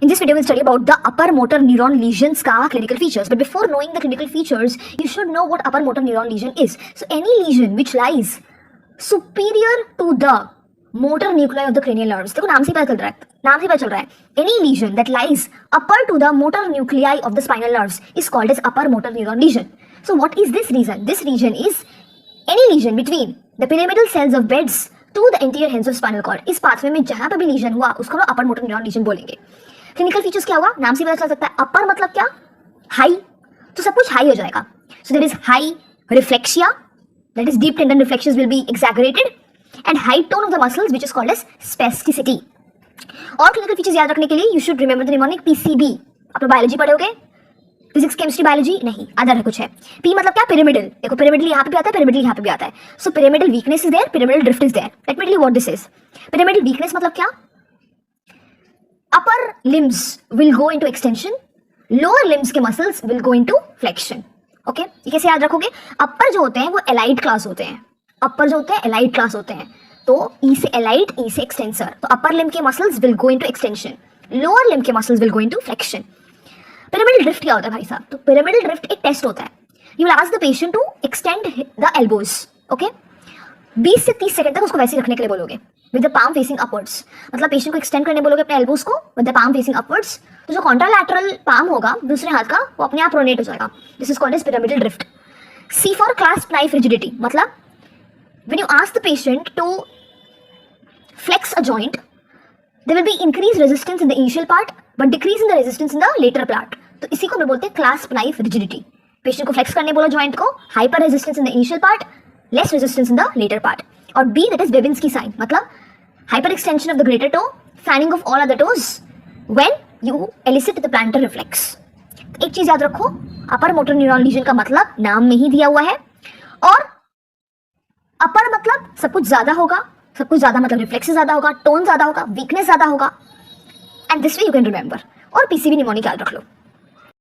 In this video, we'll study about the upper motor neuron lesions का clinical features. But before knowing the clinical features, you should know what upper motor neuron lesion is. So any lesion which lies superior to the motor nuclei of the cranial nerves. देखो नाम से पता चल रहा है. Any lesion that lies upper to the motor nuclei of the spinal nerves is called as upper motor neuron lesion. So what is this region? This region is any lesion between the pyramidal cells of beds to the anterior ends of spinal cord. इस pathway में जहां पे भी legion हुआ उसको हम upper motor neuron lesion बोलेंगे. Clinical features क्या होगा? नाम से पता चल सकता है. अपर मतलब क्या? हाई. तो सब कुछ हाई हो जाएगा. So there is hyperreflexia, that is deep tendon reflexes will be exaggerated, and high tone of the muscles which is called as spasticity. और क्लिनिकल फीचर्स याद रखने के लिए you should remember the mnemonic PCB. आप लोग biology पढ़ोगे? Physics chemistry biology नहीं, other कुछ है. पी मतलब क्या? पिरामिडल. देखो पिरामिडल यहाँ पे भी आता है, पिरामिडल यहाँ पे भी आता है. So pyramidal weakness is there, pyramidal drift is there. Let me tell you what this is. Pyramidal weakness मतलब क्या? Upper limbs will go into extension, lower limbs के muscles will go into flexion. Okay, ये कैसे याद रखोगे? अपर जो होते हैं वो एलाइड क्लास होते हैं. अपर जो होते हैं एलाइड क्लास होते हैं. तो ई से एलाइड, ई से एक्सटेंसर. तो अपर लिम्ब के muscles will go into extension, lower limb के muscles will go into flexion. Pyramidal drift क्या होता है भाई साहब? तो पिरामिडल ड्रिफ्ट एक टेस्ट होता है. You will ask the patient to extend the elbows. Okay, 20 से 30 सेकंड तक उसको वैसे रखने के लिए बोलोगे with the palm facing upwards. मतलब पेशेंट को एक्सटेंड करने बोलोगे अपने एल्बोज को with the palm facing upwards. तो जो कॉन्ट्रालैटरल पाम होगा दूसरे हाथ का वो अपने आप प्रोनेट हो जाएगा. This is called as pyramidal drift. C for clasp knife rigidity. मतलब when you ask the patient to flex a joint, there will be increased resistance in the initial part but decrease in the resistance in the later part. तो इसी को हम बोलते हैं clasp knife rigidity. Patient को flex करने बोलो joint को, hyper resistance in the initial part, less resistance in the latter part. और B that is Babinski sign. मतलब hyper extension of the greater toe, fanning of all other toes when you elicit the plantar reflex. एक चीज याद रखो, upper motor neuron lesion का मतलब नाम में ही दिया हुआ है. और अपर मतलब सब कुछ ज्यादा होगा, सब कुछ ज्यादा मतलब रिफ्लेक्स ज्यादा होगा, टोन ज्यादा होगा, वीकनेस ज्यादा होगा. And this way you can remember. और पीसीबी निमोनिक याद रख लो.